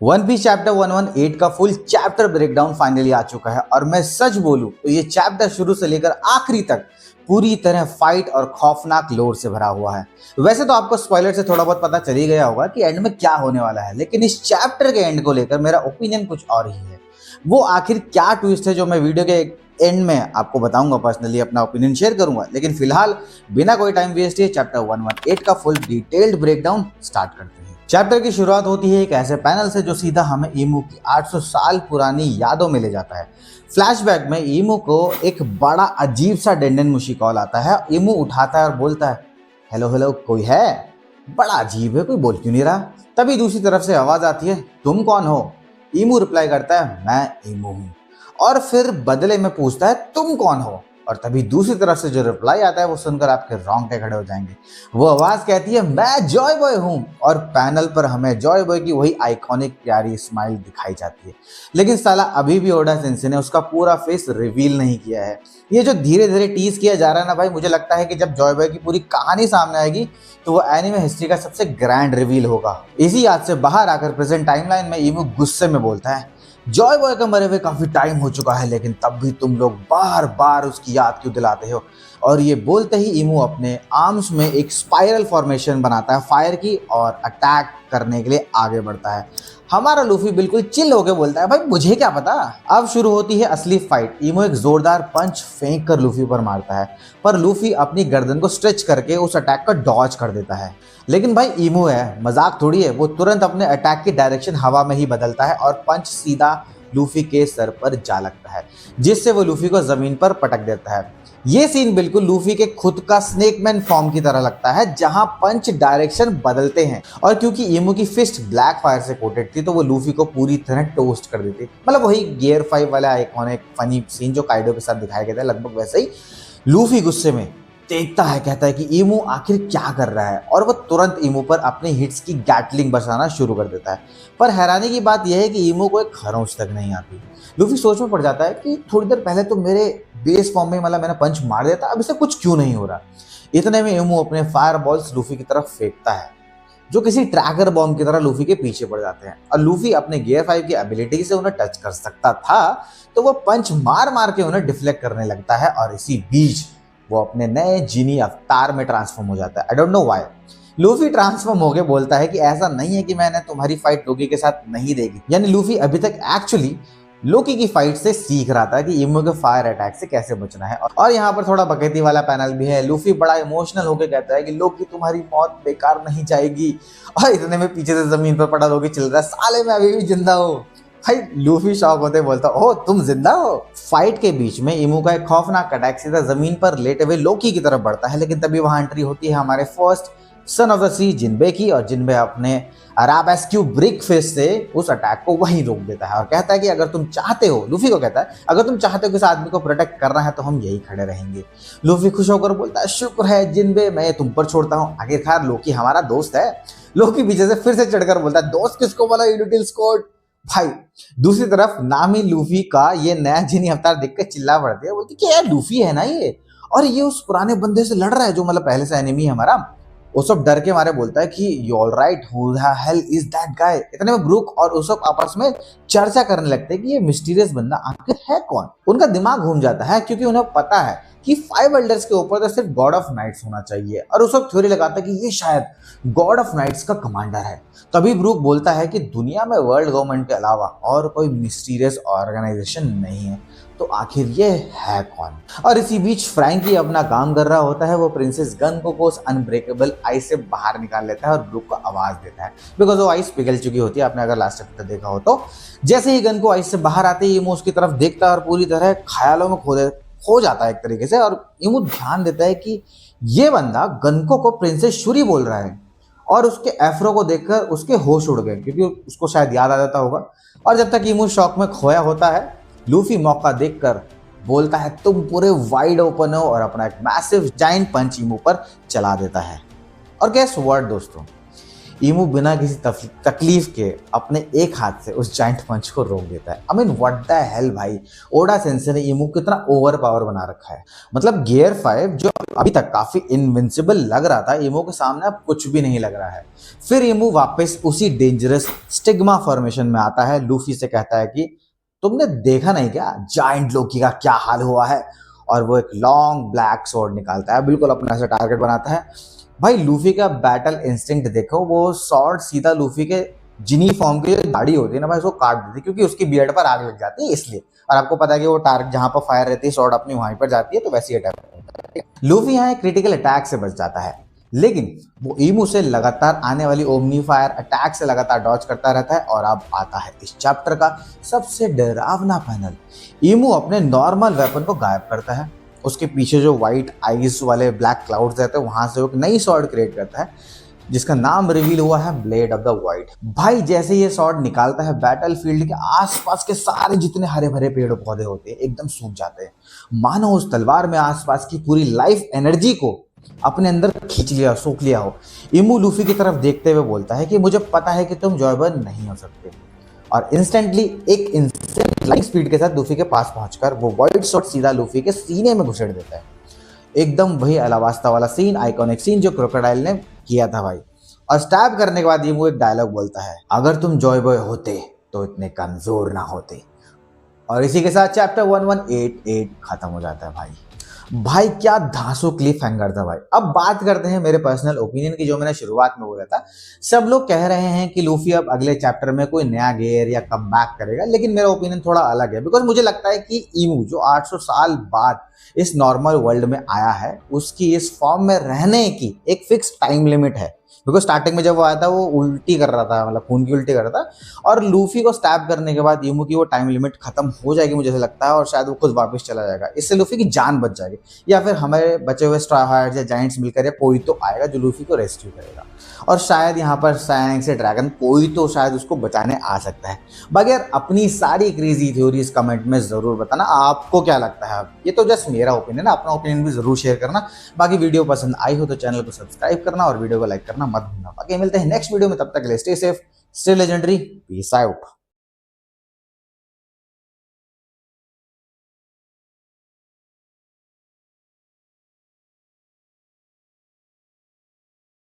One piece chapter 118 का full chapter breakdown finally आ चुका है और मैं सच बोलूं तो ये चैप्टर शुरू से लेकर आखिरी तक पूरी तरह फाइट और खौफनाक लोर से भरा हुआ है। वैसे तो आपको स्पॉइलर से थोड़ा बहुत पता चल ही गया होगा कि एंड में क्या होने वाला है, लेकिन इस चैप्टर के एंड को लेकर मेरा ओपिनियन कुछ और ही है। वो आखिर क्या ट्विस्ट है जो मैं वीडियो के एंड में आपको बताऊंगा, पर्सनली अपना ओपिनियन शेयर करूंगा। लेकिन फिलहाल बिना कोई टाइम वेस्ट किए चैप्टर 118 का फुल डिटेल्ड ब्रेकडाउन स्टार्ट करते हैं। चैप्टर की शुरुआत होती है एक ऐसे पैनल से जो सीधा हमें ईमू की 800 साल पुरानी यादों में ले जाता है। फ्लैशबैक में ईमू को एक बड़ा अजीब सा डेंडेनमुशी कॉल आता है। ईमू उठाता है और बोलता है, हेलो हेलो, कोई है? बड़ा अजीब है, कोई बोल क्यों नहीं रहा? तभी दूसरी तरफ से आवाज आती है, तुम कौन हो? ईमू रिप्लाई करता है, मैं ईमू हूँ। और फिर बदले में पूछता है, तुम कौन हो? और तभी दूसरी तरफ से जो रिप्लाई आता है वो सुनकर आपके रोंगटे खड़े हो जाएंगे। वो आवाज कहती है, मैं जॉय बॉय हूं। और पैनल पर हमें जॉय बॉय की वही आइकॉनिक प्यारी स्माइल दिखाई जाती है। लेकिन साला अभी भी ओडा सेंसे ने उसका पूरा फेस रिवील नहीं किया है। ये जो धीरे धीरे टीज किया जा रहा है ना भाई, मुझे लगता है कि जब जॉय बॉय की पूरी कहानी सामने आएगी तो वो एनिमे हिस्ट्री का सबसे ग्रैंड रिवील होगा। इसी याद से बाहर आकर प्रेजेंट टाइमलाइन में ईमू गुस्से में बोलता है, जॉय बॉय का मरे हुए काफी टाइम हो चुका है, लेकिन तब भी तुम लोग बार बार उसकी याद क्यों दिलाते हो? और ये बोलते ही ईमू अपने आर्म्स में एक स्पाइरल फॉर्मेशन बनाता है फायर की और अटैक करने के लिए आगे बढ़ता है। हमारा लूफी बिल्कुल चिल होकर बोलता है, भाई मुझे क्या पता। अब शुरू होती है असली फाइट। ईमू एक जोरदार पंच फेंक कर लूफी पर मारता है, पर लूफी अपनी गर्दन को स्ट्रेच करके उस अटैक का डॉज कर देता है। लेकिन भाई ईमू है, मजाक थोड़ी है। वो तुरंत अपने अटैक की डायरेक्शन हवा में ही बदलता है और पंच सीधा लूफी के सर पर जा लगता है, जिससे वो लूफी को जमीन पर पटक देता है। ये सीन बिल्कुल लूफी के खुद का स्नेकमैन फॉर्म की तरह लगता है, जहां पंच डायरेक्शन बदलते हैं। और क्योंकि ईमू की फिस्ट ब्लैक फायर से कोटेड थी तो वो लूफी को पूरी तरह टोस्ट कर देती। मतलब वही गियर 5 वाला आइकॉनिक फनी सीन जो काइडो के साथ दिखाया गया था, लगभग वैसे ही। लूफी गुस्से में देखता है, कहता है कि ईमू आखिर क्या कर रहा है, और वो तुरंत ईमू पर अपने हिट्स की गैटलिंग बरसाना शुरू कर देता है। पर हैरानी की बात यह है कि ईमू को एक खरोंच तक नहीं आती। लूफी सोच में पड़ जाता है कि थोड़ी देर पहले तो मेरे बेस फॉर्म में मतलब मैंने पंच मार दिया था, अब इसे कुछ क्यों नहीं हो रहा। इतने में ईमू अपने फायर बॉल्स लूफी की तरफ फेंकता है, जो किसी ट्रैकर बॉम्ब की तरह लूफी के पीछे पड़ जाते हैं। और लूफी अपने गियर 5 की एबिलिटी से उन्हें टच कर सकता था, तो वो पंच मार मार के उन्हें डिफ्लेक्ट करने लगता है और इसी बीच वो अपने नए जीनी अवतार में ट्रांसफॉर्म हो जाता है। I don't know why. Luffy transform होके बोलता है कि ऐसा नहीं है कि मैंने तुम्हारी फाइट लोकी के साथ नहीं देखी। यानी लूफी अभी तक एक्चुअली लोकी की फाइट से सीख रहा था कि ईमू के फायर अटैक से कैसे बचना है। और यहाँ पर थोड़ा बकैती वाला पैनल भी है। लूफी बड़ा इमोशनल होकर कहता है कि लोकी तुम्हारी मौत बेकार नहीं जाएगी। और इतने में पीछे से जमीन पर पड़ा लोकी चिल्ला रहा है, साले मैं अभी भी जिंदा हूँ। भाई लूफी शॉक होते बोलता, ओह तुम जिंदा हो। फाइट के बीच में ईमू का एक खौफनाक अटैक सीधा जमीन पर लेटे हुए लोकी की तरफ बढ़ता है, लेकिन तभी वहां एंट्री होती है हमारे फर्स्ट सन ऑफ द सी जिनबे की। और जिनबे अपने अराबेस्क्यू ब्रिक फिस्ट से उस अटैक को वहीं रोक देता है और कहता है कि अगर तुम चाहते हो, लूफी को कहता है, अगर तुम चाहते हो कि इस आदमी को प्रोटेक्ट करना है तो हम यही खड़े रहेंगे। लूफी खुश होकर बोलता है, शुक्र है जिनबे, मैं तुम पर छोड़ता हूँ, आखिरकार लोकी हमारा दोस्त है। लोकी पीछे से फिर से चढ़कर बोलता है, दोस्त किसको बोला यू लिटिल स्कॉट। भाई दूसरी तरफ नामी लूफी का ये नया जिनी अवतार देखकर चिल्ला पड़ती है, बोलती कि यार लूफी है ना ये, और ये उस पुराने बंदे से लड़ रहा है जो मतलब पहले से एनिमी है हमारा। उसप डर के मारे बोलता है कि you all right, who the hell is that guy. इतने में ब्रूक और उसप आपस में चर्चा करने लगते हैं कि ये मिस्टीरियस बंदा आखिर है कौन। उनका दिमाग घूम जाता है क्योंकि उन्हें पता है कि 5 एल्डर्स के ऊपर तो सिर्फ गॉड ऑफ नाइट्स होना चाहिए, और उसप थ्योरी लगाता है कि ये शायद गॉड ऑफ नाइट्स का कमांडर है। तभी ब्रूक बोलता है कि दुनिया में वर्ल्ड गवर्नमेंट के अलावा और कोई मिस्टीरियस ऑर्गेनाइजेशन नहीं है, तो आखिर ये है कौन। और इसी बीच फ्रैंकी अपना काम कर रहा होता है। वो प्रिंसेस गनको को उस अनब्रेकेबल आइस से बाहर निकाल लेता है और ब्रूक को आवाज देता है, बिकॉज वो आइस पिघल चुकी होती है। आपने अगर लास्ट एपिसोड देखा हो तो जैसे ही गन को आइस से बाहर आते ही ईमू उसकी तरफ देखता है और पूरी तरह ख्यालों में खो जाता है एक तरीके से। और ईमू ध्यान देता है कि ये बंदा गनको को प्रिंसेस शुरी बोल रहा है, और उसके एफ्रो को देखकर उसके होश उड़ गए क्योंकि उसको शायद याद आ जाता होगा। और जब तक ईमू शॉक में खोया होता है, लूफी मौका देखकर बोलता है, तुम पूरे वाइड ओपन हो, और अपना एक मैसिव जाइंट पंच ईमू पर चला देता है। और गेस व्हाट दोस्तों, ईमू बिना किसी तकलीफ के अपने एक हाथ से उस जाइंट पंच को रोक देता है। I mean what the hell भाई, ओडा सेंसे ने ईमू को इतना ओवर पावर बना रखा है। मतलब गियर 5 जो अभी तक काफी इनविंसिबल लग रहा था, ईमू के सामने अब कुछ भी नहीं लग रहा है। फिर ईमू वापस उसी डेंजरस स्टिग्मा फॉर्मेशन में आता है, लूफी से कहता है कि तुमने देखा नहीं क्या जाइंट लोकी का क्या हाल हुआ है, और वो एक लॉन्ग ब्लैक स्वॉर्ड निकालता है, बिल्कुल अपना ऐसा टारगेट बनाता है। भाई लूफी का बैटल इंस्टिंक्ट देखो, वो स्वॉर्ड सीधा लूफी के जिनी फॉर्म की जो दाढ़ी होती है ना भाई, उसको काट देती है, क्योंकि उसकी बियर्ड पर आग लग जाती है इसलिए। और आपको पता है कि वो टारगेट जहां पर फायर रहती है स्वॉर्ड अपनी वहीं पर जाती है, तो वैसे ही अटैक होता है। लूफी यहाँ एक क्रिटिकल अटैक से बच जाता है, लेकिन वो ईमू से लगातार आने वाली ओमनी फायर अटैक से लगातार डॉज करता रहता है। और अब आता है इस चैप्टर का सबसे डरावना पैनल। ईमू अपने नॉर्मल वेपन को गायब करता है, उसके पीछे जो व्हाइट आइज वाले ब्लैक क्लाउड्स रहते हैं वहां से वो एक नई स्वॉर्ड क्रिएट करता है, जिसका नाम रिवील हुआ है ब्लेड ऑफ द वाइड। भाई जैसे ये स्वॉर्ड निकालता है, बैटलफील्ड के आसपास के सारे जितने हरे भरे पेड़ पौधे होते हैं एकदम सूख जाते हैं, मानो उस तलवार में आसपास की पूरी लाइफ एनर्जी को अपने अंदर खींच लिया, सोख लिया हो। इमू लूफी की तरफ देखते हुए बोलता है कि मुझे पता है कि तुम जॉयबर्न नहीं हो सकते, और इंस्टेंटली एक इंस्टेंट लाइट स्पीड के साथ लूफी के पास पहुंचकर वो वाइड शॉट सीधा लूफी के सीने में घुसेड़ देता है। एकदम वही अलावास्ता वाला सीन, आइकॉनिक सीन जो क्रोकोडाइल ने किया था भाई। और स्टैब करने के बाद ये वो एक डायलॉग बोलता है, अगर तुम जॉय बॉय होते तो इतने कमजोर ना होते। और इसी के साथ चैप्टर 1188 खत्म हो जाता है भाई। भाई क्या धांसू क्लिफ हैंगर था भाई। अब बात करते हैं मेरे पर्सनल ओपिनियन की, जो मैंने शुरुआत में बोला था। सब लोग कह रहे हैं कि लूफी अब अगले चैप्टर में कोई नया गेयर या कम बैक करेगा, लेकिन मेरा ओपिनियन थोड़ा अलग है। बिकॉज मुझे लगता है कि ईमू जो 800 साल बाद इस नॉर्मल वर्ल्ड में आया है, उसकी इस फॉर्म में रहने की एक फिक्स टाइम लिमिट है। बिकॉज स्टार्टिंग में जब वो आया था वो उल्टी कर रहा था, मतलब खून की उल्टी कर रहा था, और लूफी को स्टैब करने के बाद ईमू की वो टाइम लिमिट खत्म हो जाएगी मुझे ऐसा लगता है, और शायद वो खुद वापस चला जाएगा। इससे लूफी की जान बच जाएगी, या फिर हमारे बचे हुए स्ट्रा हार्ट्स या जाइंट्स मिलकर या कोई तो आएगा जो लूफी को रेस्क्यू करेगा, और शायद यहाँ पर सैंग से ड्रैगन कोई तो शायद उसको बचाने आ सकता है। बगैर अपनी सारी क्रेजी थ्योरीज कमेंट में जरूर बताना आपको क्या लगता है। ये तो जस्ट मेरा ओपिनियन है, अपना ओपिनियन भी जरूर शेयर करना। बाकी वीडियो पसंद आई हो तो चैनल को सब्सक्राइब करना और वीडियो को लाइक करना मत भूलना। बाकी मिलते हैं नेक्स्ट वीडियो में, तब तक के लिए stay safe, stay legendary, peace out.